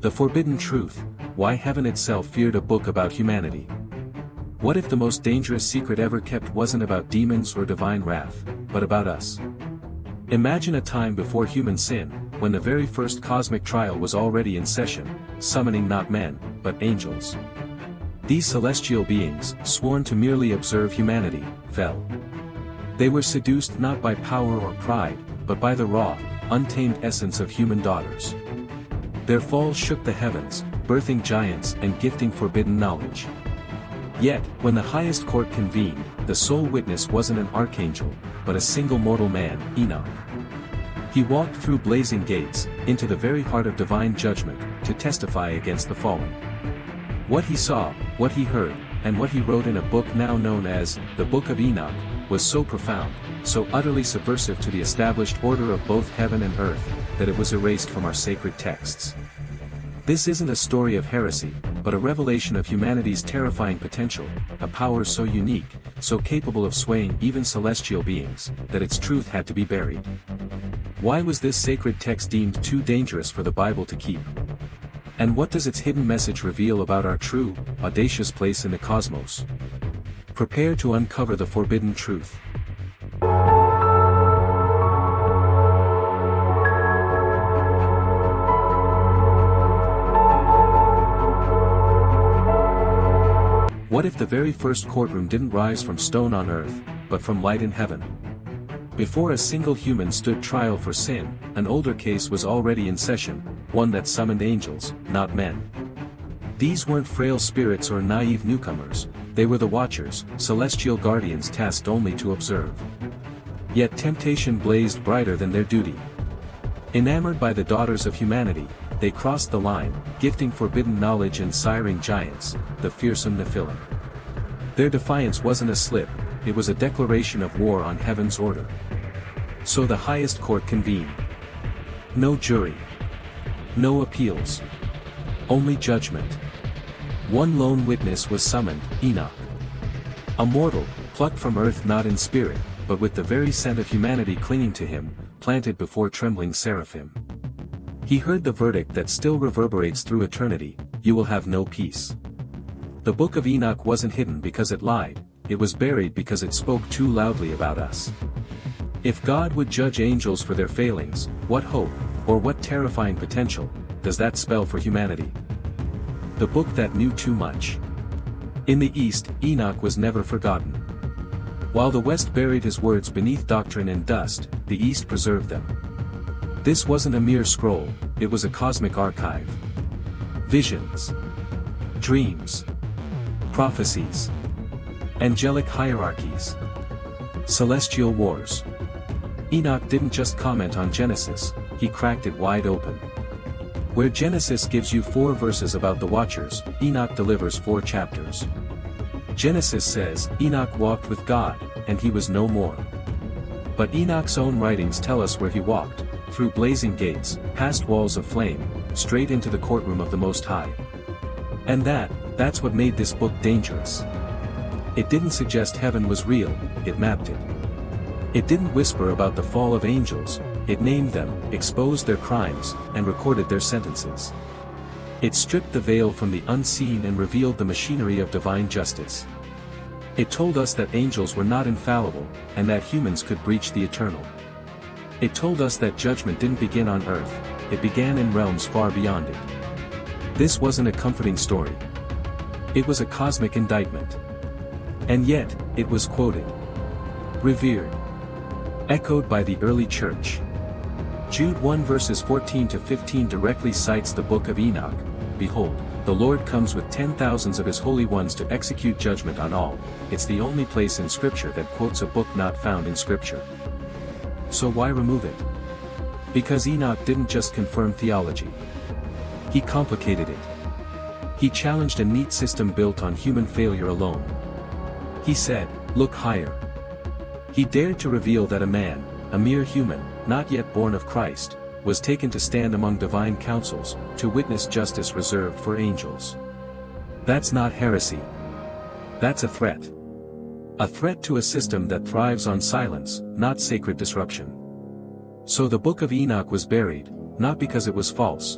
The forbidden truth, why heaven itself feared a book about humanity. What if the most dangerous secret ever kept wasn't about demons or divine wrath, but about us? Imagine a time before human sin, when the very first cosmic trial was already in session, summoning not men, but angels. These celestial beings, sworn to merely observe humanity, fell. They were seduced not by power or pride, but by the raw, untamed essence of human daughters. Their fall shook the heavens, birthing giants and gifting forbidden knowledge. Yet, when the highest court convened, the sole witness wasn't an archangel, but a single mortal man, Enoch. He walked through blazing gates, into the very heart of divine judgment, to testify against the fallen. What he saw, what he heard, and what he wrote in a book now known as, the Book of Enoch, was so profound, so utterly subversive to the established order of both heaven and earth, that it was erased from our sacred texts. This isn't a story of heresy, but a revelation of humanity's terrifying potential, a power so unique, so capable of swaying even celestial beings, that its truth had to be buried. Why was this sacred text deemed too dangerous for the Bible to keep? And what does its hidden message reveal about our true, audacious place in the cosmos? Prepare to uncover the forbidden truth. What if the very first courtroom didn't rise from stone on earth, but from light in heaven? Before a single human stood trial for sin, an older case was already in session, one that summoned angels, not men. These weren't frail spirits or naive newcomers, they were the watchers, celestial guardians tasked only to observe. Yet temptation blazed brighter than their duty. Enamored by the daughters of humanity, they crossed the line, gifting forbidden knowledge and siring giants, the fearsome Nephilim. Their defiance wasn't a slip, it was a declaration of war on heaven's order. So the highest court convened. No jury. No appeals. Only judgment. One lone witness was summoned, Enoch. A mortal, plucked from earth not in spirit, but with the very scent of humanity clinging to him, planted before trembling seraphim. He heard the verdict that still reverberates through eternity, you will have no peace. The Book of Enoch wasn't hidden because it lied, it was buried because it spoke too loudly about us. If God would judge angels for their failings, what hope, or what terrifying potential, does that spell for humanity? The book that knew too much. In the East, Enoch was never forgotten. While the West buried his words beneath doctrine and dust, the East preserved them. This wasn't a mere scroll, it was a cosmic archive. Visions. Dreams. Prophecies. Angelic hierarchies. Celestial wars. Enoch didn't just comment on Genesis, he cracked it wide open. Where Genesis gives you 4 verses about the Watchers, Enoch delivers 4 chapters. Genesis says, Enoch walked with God, and he was no more. But Enoch's own writings tell us where he walked, through blazing gates, past walls of flame, straight into the courtroom of the Most High. And that's what made this book dangerous. It didn't suggest heaven was real, it mapped it. It didn't whisper about the fall of angels, it named them, exposed their crimes, and recorded their sentences. It stripped the veil from the unseen and revealed the machinery of divine justice. It told us that angels were not infallible, and that humans could breach the eternal. It told us that judgment didn't begin on earth, it began in realms far beyond it. This wasn't a comforting story. It was a cosmic indictment. And yet, it was quoted. Revered. Echoed by the early church. Jude 1 verses 14 to 15 directly cites the Book of Enoch. Behold, the Lord comes with 10,000s of his holy ones to execute judgment on all. It's the only place in Scripture that quotes a book not found in Scripture. So why remove it? Because Enoch didn't just confirm theology. He complicated it. He challenged a neat system built on human failure alone. He said, look higher. He dared to reveal that a man, a mere human, not yet born of Christ, was taken to stand among divine councils, to witness justice reserved for angels. That's not heresy. That's a threat. A threat to a system that thrives on silence, not sacred disruption. So the Book of Enoch was buried, not because it was false,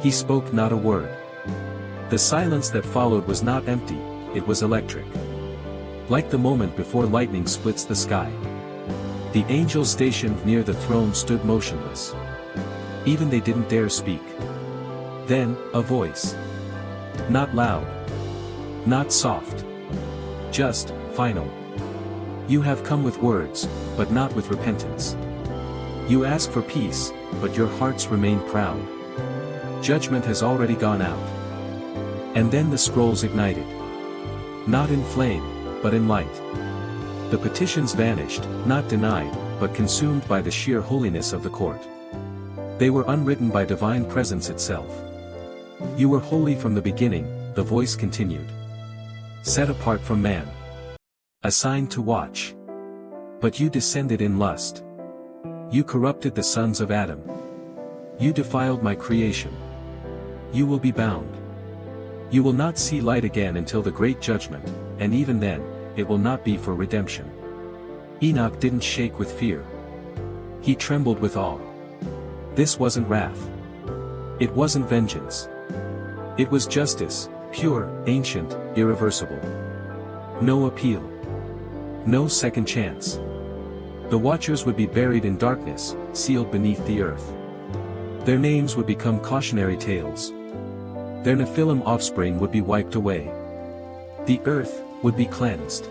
He spoke not a word. The silence that followed was not empty, it was electric. Like the moment before lightning splits the sky. The angels stationed near the throne stood motionless. Even they didn't dare speak. Then, a voice. Not loud. Not soft. Just, final. You have come with words, but not with repentance. You ask for peace, but your hearts remain proud. Judgment has already gone out. And then the scrolls ignited. Not in flame, but in light. The petitions vanished, not denied, but consumed by the sheer holiness of the court. They were unwritten by divine presence itself. You were holy from the beginning, the voice continued. Set apart from man. Assigned to watch. But you descended in lust. You corrupted the sons of Adam. You defiled my creation. You will be bound. You will not see light again until the great judgment, and even then, it will not be for redemption. Enoch didn't shake with fear. He trembled with awe. This wasn't wrath. It wasn't vengeance. It was justice, pure, ancient, irreversible. No appeal. No second chance. The watchers would be buried in darkness, sealed beneath the earth. Their names would become cautionary tales. Their Nephilim offspring would be wiped away. The earth would be cleansed.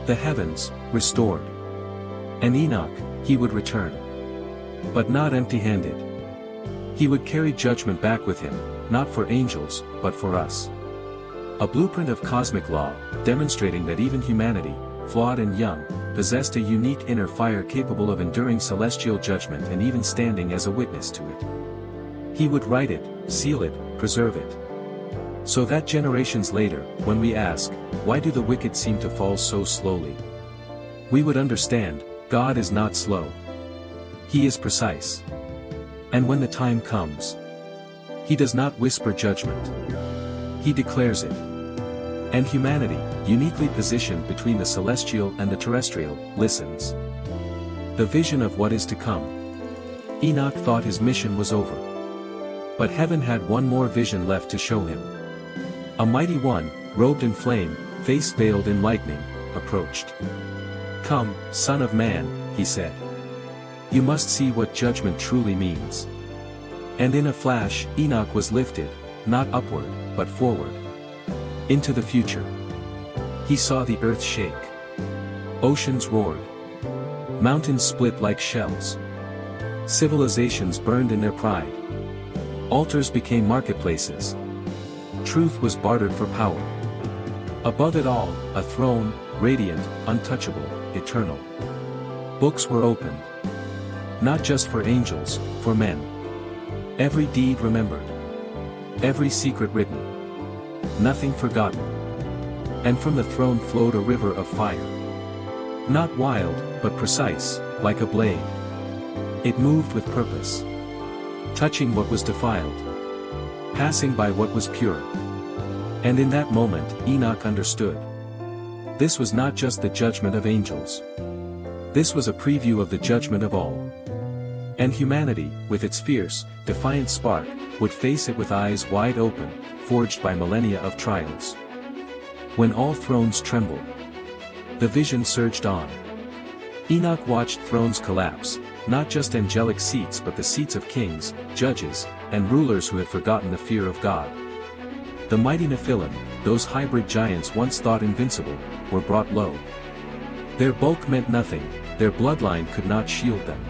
The heavens, restored. And Enoch, he would return. But not empty-handed. He would carry judgment back with him, not for angels, but for us. A blueprint of cosmic law, demonstrating that even humanity, flawed and young, possessed a unique inner fire capable of enduring celestial judgment and even standing as a witness to it. He would write it, seal it, preserve it. So that generations later, when we ask, why do the wicked seem to fall so slowly? We would understand, God is not slow. He is precise. And when the time comes, He does not whisper judgment. He declares it. And humanity, uniquely positioned between the celestial and the terrestrial, listens. The vision of what is to come. Enoch thought his mission was over. But heaven had one more vision left to show him. A mighty one, robed in flame, face veiled in lightning, approached. Come, Son of Man, he said. You must see what judgment truly means. And in a flash, Enoch was lifted, not upward, but forward. Into the future. He saw the earth shake. Oceans roared. Mountains split like shells. Civilizations burned in their pride. Altars became marketplaces. Truth was bartered for power. Above it all, a throne, radiant, untouchable, eternal. Books were opened. Not just for angels, for men. Every deed remembered. Every secret written. Nothing forgotten. And from the throne flowed a river of fire. Not wild, but precise, like a blade. It moved with purpose. Touching what was defiled. Passing by what was pure. And in that moment, Enoch understood. This was not just the judgment of angels. This was a preview of the judgment of all. And humanity, with its fierce, defiant spark, would face it with eyes wide open, forged by millennia of trials. When all thrones trembled, the vision surged on. Enoch watched thrones collapse, not just angelic seats but the seats of kings, judges, and rulers who had forgotten the fear of God. The mighty Nephilim, those hybrid giants once thought invincible, were brought low. Their bulk meant nothing, their bloodline could not shield them.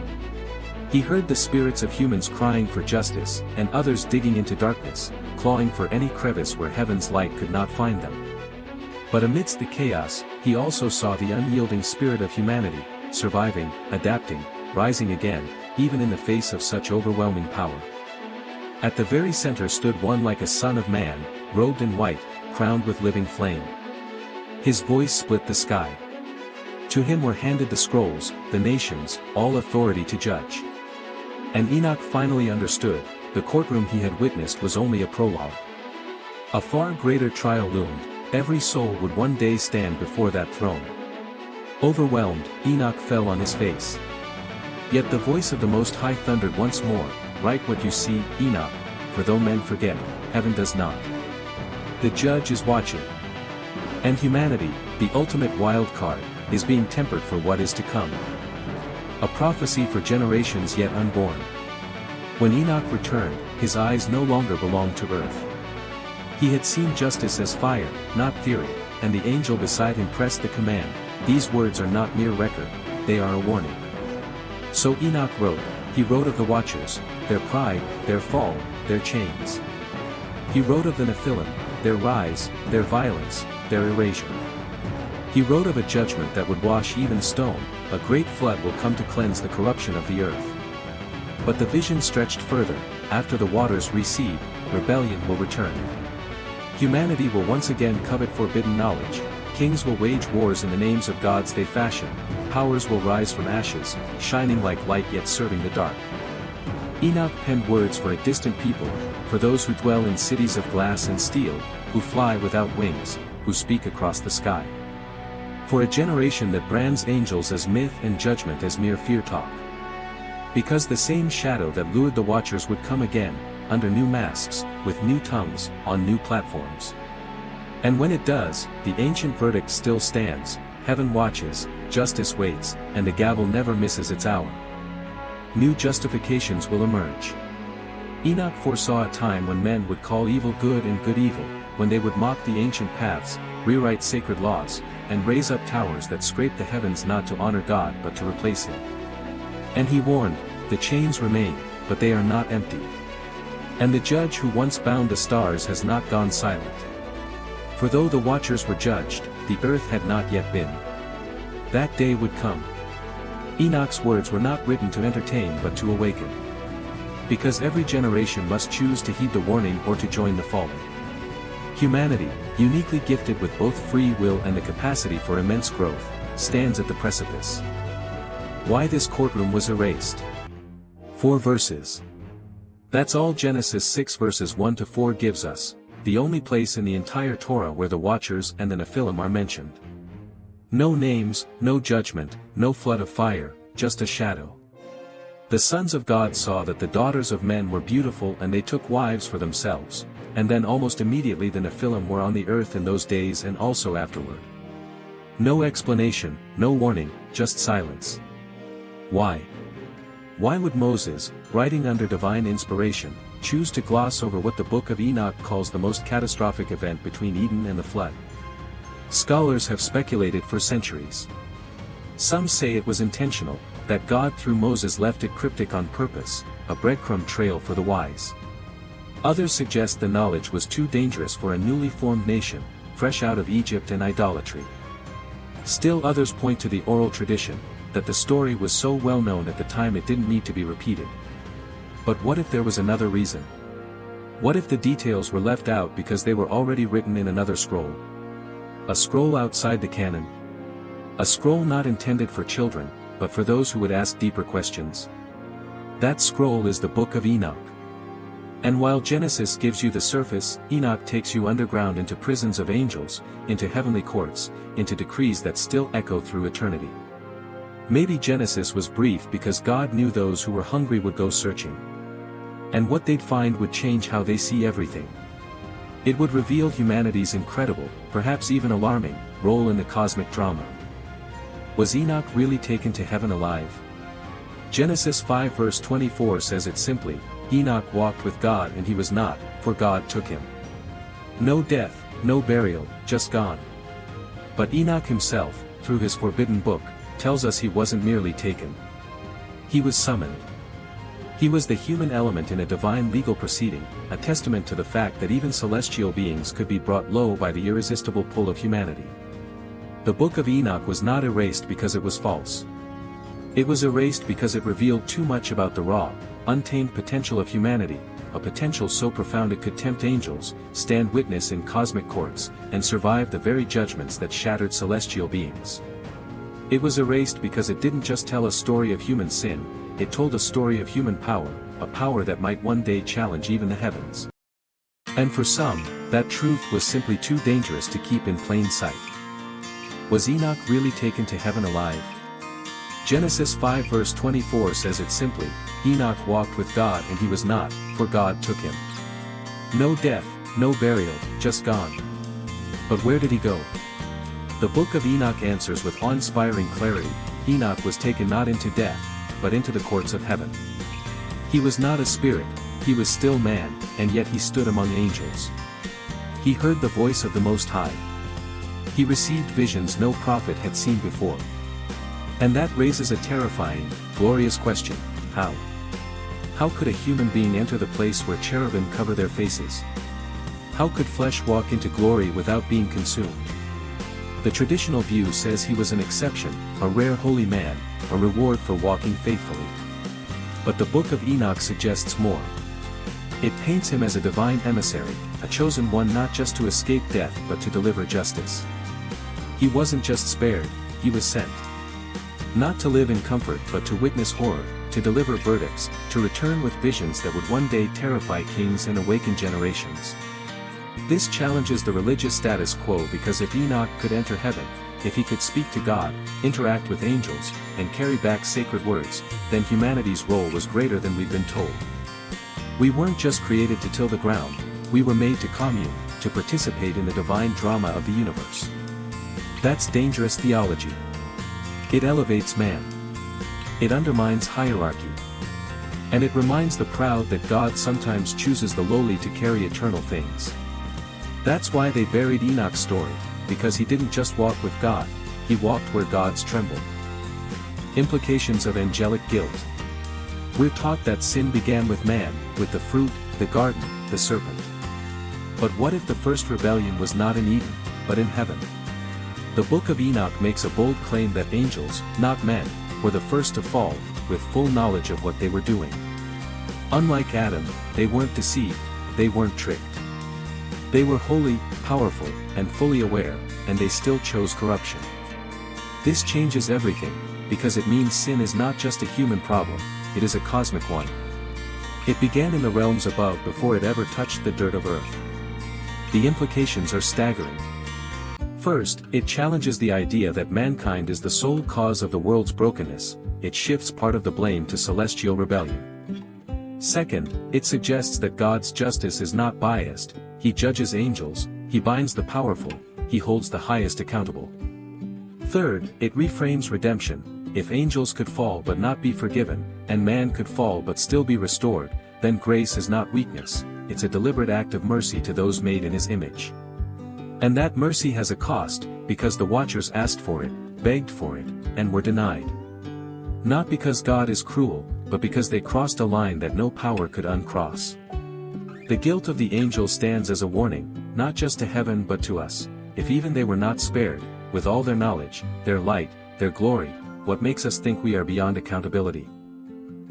He heard the spirits of humans crying for justice, and others digging into darkness, clawing for any crevice where heaven's light could not find them. But amidst the chaos, he also saw the unyielding spirit of humanity, surviving, adapting, rising again, even in the face of such overwhelming power. At the very center stood one like a son of man, robed in white, crowned with living flame. His voice split the sky. To him were handed the scrolls, the nations, all authority to judge. And Enoch finally understood, the courtroom he had witnessed was only a prologue. A far greater trial loomed, every soul would one day stand before that throne. Overwhelmed, Enoch fell on his face. Yet the voice of the Most High thundered once more, "Write what you see, Enoch, for though men forget, heaven does not. The judge is watching. And humanity, the ultimate wild card, is being tempered for what is to come. A prophecy for generations yet unborn. When Enoch returned, his eyes no longer belonged to earth. He had seen justice as fire, not theory, and the angel beside him pressed the command, "These words are not mere record, they are a warning." So Enoch wrote, he wrote of the watchers, their pride, their fall, their chains. He wrote of the Nephilim, their rise, their violence, their erasure. He wrote of a judgment that would wash even stone, a great flood will come to cleanse the corruption of the earth. But the vision stretched further, after the waters recede, rebellion will return. Humanity will once again covet forbidden knowledge, kings will wage wars in the names of gods they fashion, powers will rise from ashes, shining like light yet serving the dark. Enoch penned words for a distant people, for those who dwell in cities of glass and steel, who fly without wings, who speak across the sky. For a generation that brands angels as myth and judgment as mere fear talk. Because the same shadow that lured the watchers would come again, under new masks, with new tongues, on new platforms. And when it does, the ancient verdict still stands, heaven watches, justice waits, and the gavel never misses its hour. New justifications will emerge. Enoch foresaw a time when men would call evil good and good evil, when they would mock the ancient paths, rewrite sacred laws, and raise up towers that scrape the heavens not to honor God but to replace him. And he warned, the chains remain, but they are not empty. And the judge who once bound the stars has not gone silent. For though the watchers were judged, the earth had not yet been. That day would come. Enoch's words were not written to entertain but to awaken. Because every generation must choose to heed the warning or to join the fallen. Humanity, uniquely gifted with both free will and the capacity for immense growth, stands at the precipice. Why this courtroom was erased. 4 verses. That's all Genesis 6 verses 1 to 4 gives us, the only place in the entire Torah where the watchers and the Nephilim are mentioned. No names, no judgment, no flood of fire, just a shadow. The sons of God saw that the daughters of men were beautiful and they took wives for themselves, and then almost immediately the Nephilim were on the earth in those days and also afterward. No explanation, no warning, just silence. Why? Why would Moses, writing under divine inspiration, choose to gloss over what the book of Enoch calls the most catastrophic event between Eden and the flood? Scholars have speculated for centuries. Some say it was intentional, that God through Moses left it cryptic on purpose, a breadcrumb trail for the wise. Others suggest the knowledge was too dangerous for a newly formed nation, fresh out of Egypt and idolatry. Still others point to the oral tradition, that the story was so well known at the time it didn't need to be repeated. But what if there was another reason? What if the details were left out because they were already written in another scroll? A scroll outside the canon? A scroll not intended for children, but for those who would ask deeper questions? That scroll is the book of Enoch. And while Genesis gives you the surface, Enoch takes you underground into prisons of angels, into heavenly courts, into decrees that still echo through eternity. Maybe Genesis was brief because God knew those who were hungry would go searching. And what they'd find would change how they see everything. It would reveal humanity's incredible, perhaps even alarming, role in the cosmic drama. Was Enoch really taken to heaven alive? Genesis 5 verse 24 says it simply, Enoch walked with God and he was not, for God took him. No death, no burial, just gone. But Enoch himself, through his forbidden book, tells us he wasn't merely taken. He was summoned. He was the human element in a divine legal proceeding, a testament to the fact that even celestial beings could be brought low by the irresistible pull of humanity. The book of Enoch was not erased because it was false. It was erased because it revealed too much about the raw, untamed potential of humanity, a potential so profound it could tempt angels, stand witness in cosmic courts, and survive the very judgments that shattered celestial beings. It was erased because it didn't just tell a story of human sin, it told a story of human power, a power that might one day challenge even the heavens. And for some, that truth was simply too dangerous to keep in plain sight. Was Enoch really taken to heaven alive? Genesis 5 verse 24 says it simply, Enoch walked with God and he was not, for God took him. No death, no burial, just gone. But where did he go? The book of Enoch answers with awe-inspiring clarity. Enoch was taken not into death, but into the courts of heaven. He was not a spirit, he was still man, and yet he stood among angels. He heard the voice of the Most High. He received visions no prophet had seen before. And that raises a terrifying, glorious question: how? How could a human being enter the place where cherubim cover their faces? How could flesh walk into glory without being consumed? The traditional view says he was an exception, a rare holy man, a reward for walking faithfully. But the book of Enoch suggests more. It paints him as a divine emissary, a chosen one not just to escape death but to deliver justice. He wasn't just spared, he was sent. Not to live in comfort but to witness horror, to deliver verdicts, to return with visions that would one day terrify kings and awaken generations. This challenges the religious status quo, because if Enoch could enter heaven, if he could speak to God, interact with angels, and carry back sacred words, then humanity's role was greater than we've been told. We weren't just created to till the ground, we were made to commune, to participate in the divine drama of the universe. That's dangerous theology. It elevates man. It undermines hierarchy. And it reminds the proud that God sometimes chooses the lowly to carry eternal things. That's why they buried Enoch's story, because he didn't just walk with God, he walked where gods trembled. Implications of angelic guilt. We're taught that sin began with man, with the fruit, the garden, the serpent. But what if the first rebellion was not in Eden, but in heaven? The book of Enoch makes a bold claim that angels, not men, were the first to fall, with full knowledge of what they were doing. Unlike Adam, they weren't deceived, they weren't tricked. They were holy, powerful, and fully aware, and they still chose corruption. This changes everything, because it means sin is not just a human problem, it is a cosmic one. It began in the realms above before it ever touched the dirt of earth. The implications are staggering. First, it challenges the idea that mankind is the sole cause of the world's brokenness. It shifts part of the blame to celestial rebellion. Second, it suggests that God's justice is not biased. He judges angels, he binds the powerful, he holds the highest accountable. Third, it reframes redemption. If angels could fall but not be forgiven, and man could fall but still be restored, then grace is not weakness, it's a deliberate act of mercy to those made in his image. And that mercy has a cost, because the watchers asked for it, begged for it, and were denied. Not because God is cruel, but because they crossed a line that no power could uncross. The guilt of the angels stands as a warning, not just to heaven but to us. If even they were not spared, with all their knowledge, their light, their glory, what makes us think we are beyond accountability?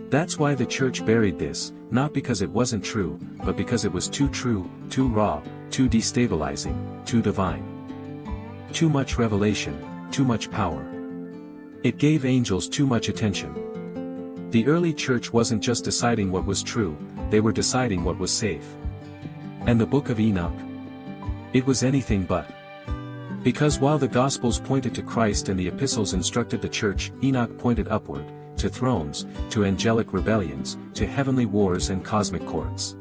That's why the church buried this, not because it wasn't true, but because it was too true, too raw, too destabilizing, too divine. Too much revelation, too much power. It gave angels too much attention. The early church wasn't just deciding what was true, they were deciding what was safe. And the book of Enoch? It was anything but. Because while the Gospels pointed to Christ and the epistles instructed the church, Enoch pointed upward, to thrones, to angelic rebellions, to heavenly wars and cosmic courts.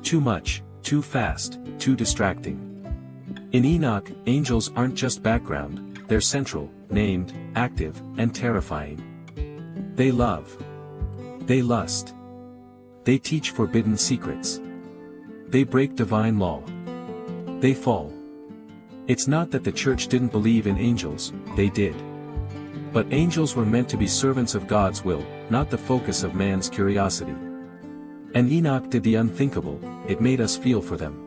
Too much, too fast, too distracting. In Enoch, angels aren't just background, they're central, named, active, and terrifying. They love. They lust. They teach forbidden secrets. They break divine law. They fall. It's not that the church didn't believe in angels, they did. But angels were meant to be servants of God's will, not the focus of man's curiosity. And Enoch did the unthinkable, it made us feel for them.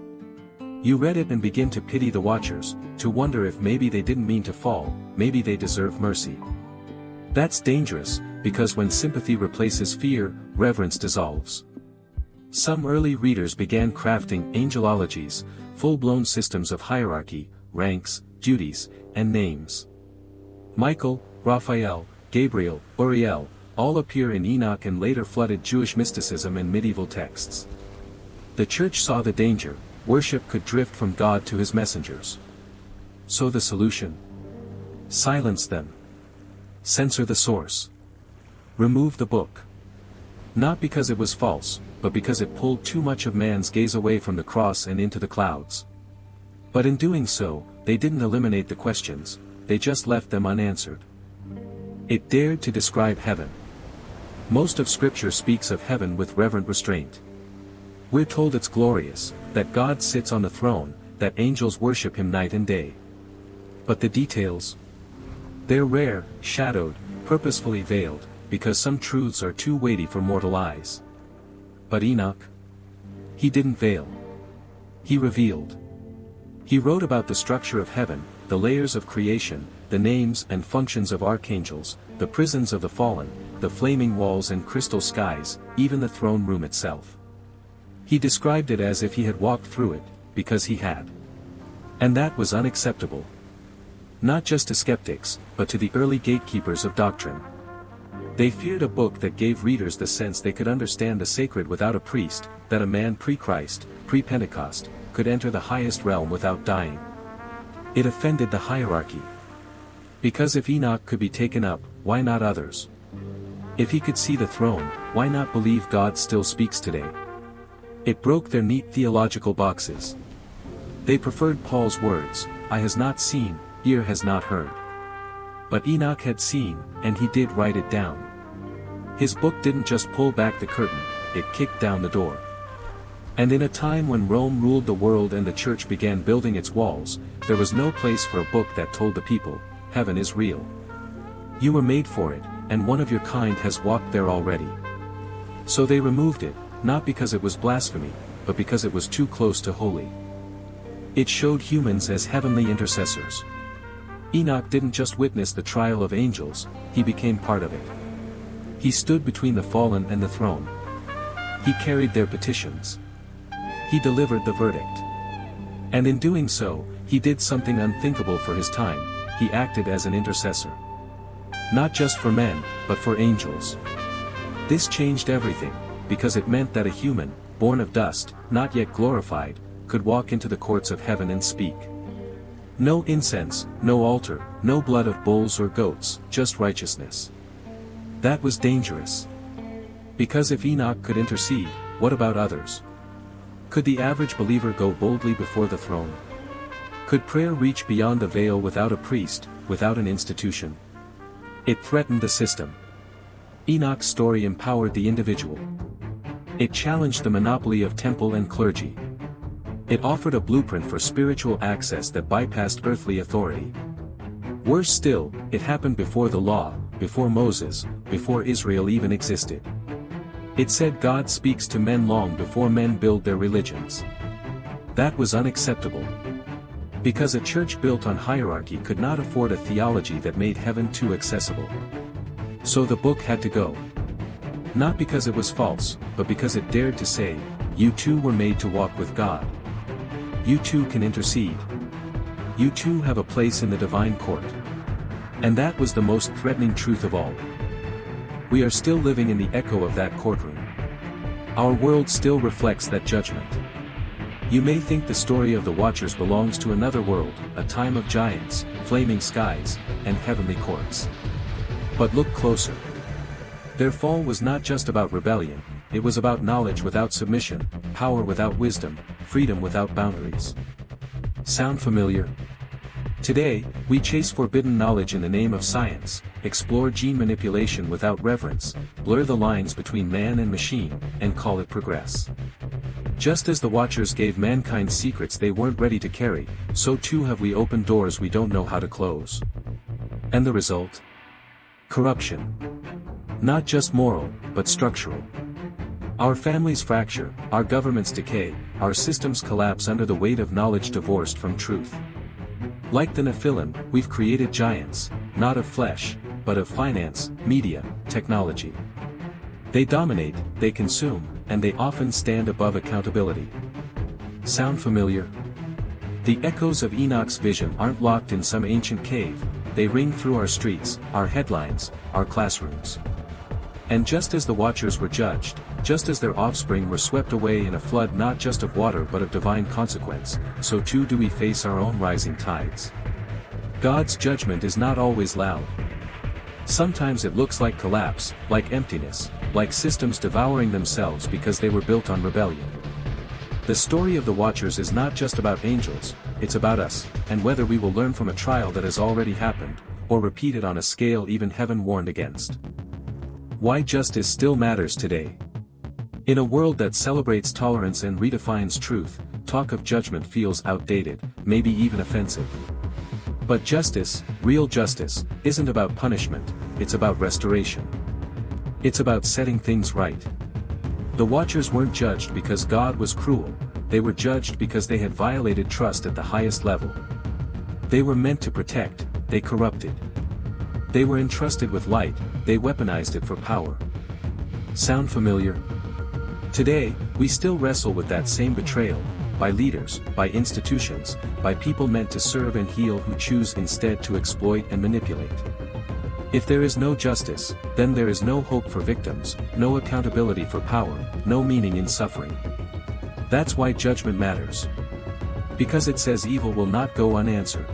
You read it and begin to pity the watchers, to wonder if maybe they didn't mean to fall, maybe they deserve mercy. That's dangerous, because when sympathy replaces fear, reverence dissolves. Some early readers began crafting angelologies, full-blown systems of hierarchy, ranks, duties, and names. Michael, Raphael, Gabriel, Uriel, all appear in Enoch and later flooded Jewish mysticism and medieval texts. The church saw the danger, worship could drift from God to his messengers. So the solution? Silence them. Censor the source. Remove the book. Not because it was false, but because it pulled too much of man's gaze away from the cross and into the clouds. But in doing so, they didn't eliminate the questions, they just left them unanswered. It dared to describe heaven. Most of Scripture speaks of heaven with reverent restraint. We're told it's glorious, that God sits on the throne, that angels worship him night and day. But the details? They're rare, shadowed, purposefully veiled, because some truths are too weighty for mortal eyes. But Enoch? He didn't veil. He revealed. He wrote about the structure of heaven, the layers of creation, the names and functions of archangels, the prisons of the fallen, the flaming walls and crystal skies, even the throne room itself. He described it as if he had walked through it, because he had. And that was unacceptable. Not just to skeptics, but to the early gatekeepers of doctrine. They feared a book that gave readers the sense they could understand the sacred without a priest, that a man pre-Christ, pre-Pentecost, could enter the highest realm without dying. It offended the hierarchy. Because if Enoch could be taken up, why not others? If he could see the throne, why not believe God still speaks today? It broke their neat theological boxes. They preferred Paul's words, "Eye has not seen, ear has not heard." But Enoch had seen, and he did write it down. His book didn't just pull back the curtain, it kicked down the door. And in a time when Rome ruled the world and the church began building its walls, there was no place for a book that told the people, heaven is real. You were made for it, and one of your kind has walked there already. So they removed it, not because it was blasphemy, but because it was too close to holy. It showed humans as heavenly intercessors. Enoch didn't just witness the trial of angels, he became part of it. He stood between the fallen and the throne. He carried their petitions. He delivered the verdict. And in doing so, he did something unthinkable for his time, he acted as an intercessor. Not just for men, but for angels. This changed everything, because it meant that a human, born of dust, not yet glorified, could walk into the courts of heaven and speak. No incense, no altar, no blood of bulls or goats, just righteousness. That was dangerous. Because if Enoch could intercede, what about others? Could the average believer go boldly before the throne? Could prayer reach beyond the veil without a priest, without an institution? It threatened the system. Enoch's story empowered the individual. It challenged the monopoly of temple and clergy. It offered a blueprint for spiritual access that bypassed earthly authority. Worse still, it happened before the law, before Moses, before Israel even existed. It said God speaks to men long before men build their religions. That was unacceptable. Because a church built on hierarchy could not afford a theology that made heaven too accessible. So the book had to go. Not because it was false, but because it dared to say, you too were made to walk with God. You too can intercede. You too have a place in the divine court. And that was the most threatening truth of all. We are still living in the echo of that courtroom. Our world still reflects that judgment. You may think the story of the Watchers belongs to another world, a time of giants, flaming skies, and heavenly courts. But look closer. Their fall was not just about rebellion, it was about knowledge without submission, power without wisdom, freedom without boundaries. Sound familiar? Today, we chase forbidden knowledge in the name of science, explore gene manipulation without reverence, blur the lines between man and machine, and call it progress. Just as the Watchers gave mankind secrets they weren't ready to carry, so too have we opened doors we don't know how to close. And the result? Corruption. Not just moral, but structural. Our families fracture, our governments decay, our systems collapse under the weight of knowledge divorced from truth. Like the Nephilim, we've created giants, not of flesh, but of finance, media, technology. They dominate, they consume, and they often stand above accountability. Sound familiar? The echoes of Enoch's vision aren't locked in some ancient cave, they ring through our streets, our headlines, our classrooms. And just as the Watchers were judged, just as their offspring were swept away in a flood not just of water but of divine consequence, so too do we face our own rising tides. God's judgment is not always loud. Sometimes it looks like collapse, like emptiness, like systems devouring themselves because they were built on rebellion. The story of the Watchers is not just about angels, it's about us, and whether we will learn from a trial that has already happened, or repeat it on a scale even heaven warned against. Why justice still matters today. In a world that celebrates tolerance and redefines truth, talk of judgment feels outdated, maybe even offensive. But justice, real justice, isn't about punishment, it's about restoration. It's about setting things right. The Watchers weren't judged because God was cruel, they were judged because they had violated trust at the highest level. They were meant to protect, they corrupted. They were entrusted with light, they weaponized it for power. Sound familiar? Today, we still wrestle with that same betrayal, by leaders, by institutions, by people meant to serve and heal who choose instead to exploit and manipulate. If there is no justice, then there is no hope for victims, no accountability for power, no meaning in suffering. That's why judgment matters. Because it says evil will not go unanswered.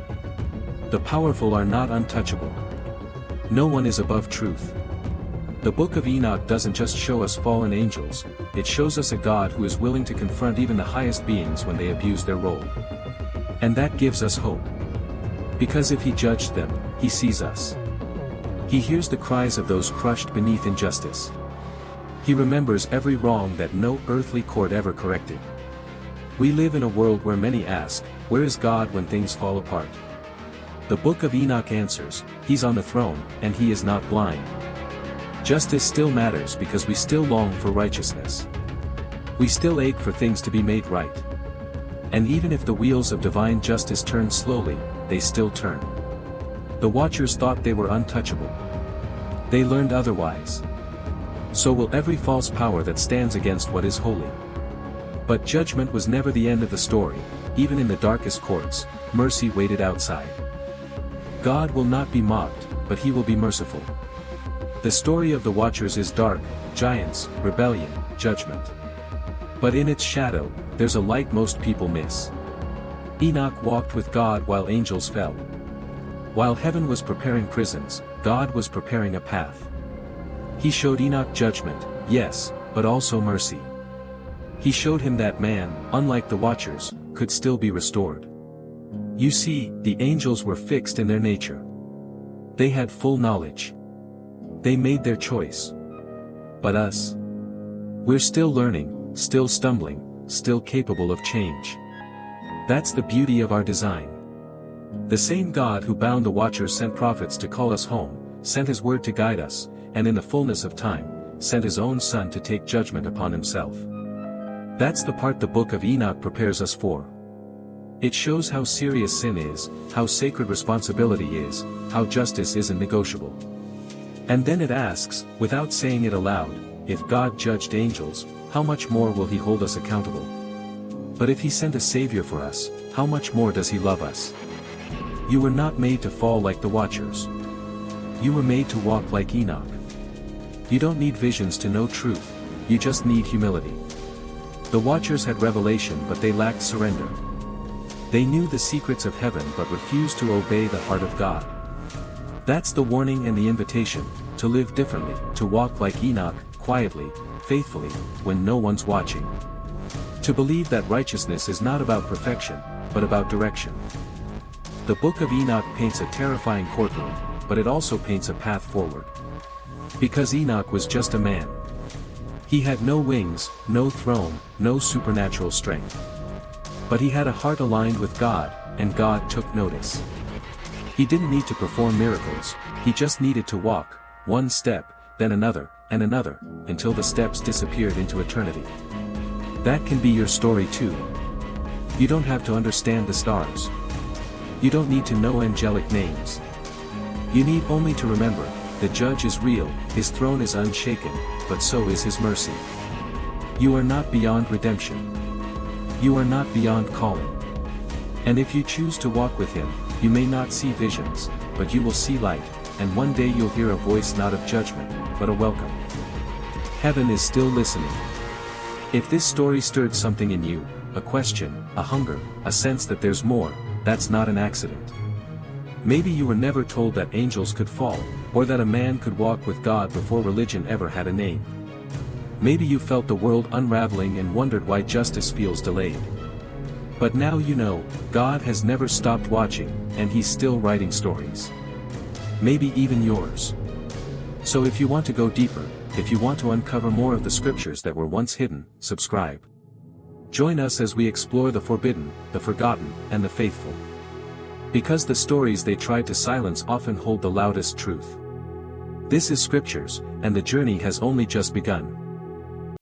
The powerful are not untouchable. No one is above truth. The Book of Enoch doesn't just show us fallen angels, it shows us a God who is willing to confront even the highest beings when they abuse their role. And that gives us hope. Because if he judged them, he sees us. He hears the cries of those crushed beneath injustice. He remembers every wrong that no earthly court ever corrected. We live in a world where many ask, where is God when things fall apart? The Book of Enoch answers, he's on the throne, and he is not blind. Justice still matters because we still long for righteousness. We still ache for things to be made right. And even if the wheels of divine justice turn slowly, they still turn. The Watchers thought they were untouchable. They learned otherwise. So will every false power that stands against what is holy. But judgment was never the end of the story, even in the darkest courts, mercy waited outside. God will not be mocked, but he will be merciful. The story of the Watchers is dark, giants, rebellion, judgment. But in its shadow, there's a light most people miss. Enoch walked with God while angels fell. While heaven was preparing prisons, God was preparing a path. He showed Enoch judgment, yes, but also mercy. He showed him that man, unlike the Watchers, could still be restored. You see, the angels were fixed in their nature. They had full knowledge. They made their choice. But us? We're still learning, still stumbling, still capable of change. That's the beauty of our design. The same God who bound the Watchers sent prophets to call us home, sent his word to guide us, and in the fullness of time, sent his own Son to take judgment upon himself. That's the part the Book of Enoch prepares us for. It shows how serious sin is, how sacred responsibility is, how justice isn't negotiable. And then it asks, without saying it aloud, if God judged angels, how much more will he hold us accountable? But if he sent a Savior for us, how much more does he love us? You were not made to fall like the Watchers. You were made to walk like Enoch. You don't need visions to know truth, you just need humility. The Watchers had revelation but they lacked surrender. They knew the secrets of heaven but refused to obey the heart of God. That's the warning and the invitation, to live differently, to walk like Enoch, quietly, faithfully, when no one's watching. To believe that righteousness is not about perfection, but about direction. The Book of Enoch paints a terrifying courtroom, but it also paints a path forward. Because Enoch was just a man. He had no wings, no throne, no supernatural strength. But he had a heart aligned with God, and God took notice. He didn't need to perform miracles, he just needed to walk, one step, then another, and another, until the steps disappeared into eternity. That can be your story too. You don't have to understand the stars. You don't need to know angelic names. You need only to remember, the judge is real, his throne is unshaken, but so is his mercy. You are not beyond redemption. You are not beyond calling. And if you choose to walk with him, you may not see visions, but you will see light, and one day you'll hear a voice not of judgment, but a welcome. Heaven is still listening. If this story stirred something in you, a question, a hunger, a sense that there's more, that's not an accident. Maybe you were never told that angels could fall, or that a man could walk with God before religion ever had a name. Maybe you felt the world unraveling and wondered why justice feels delayed. But now you know, God has never stopped watching, and He's still writing stories. Maybe even yours. So if you want to go deeper, if you want to uncover more of the scriptures that were once hidden, subscribe. Join us as we explore the forbidden, the forgotten, and the faithful. Because the stories they tried to silence often hold the loudest truth. This is Scriptures, and the journey has only just begun.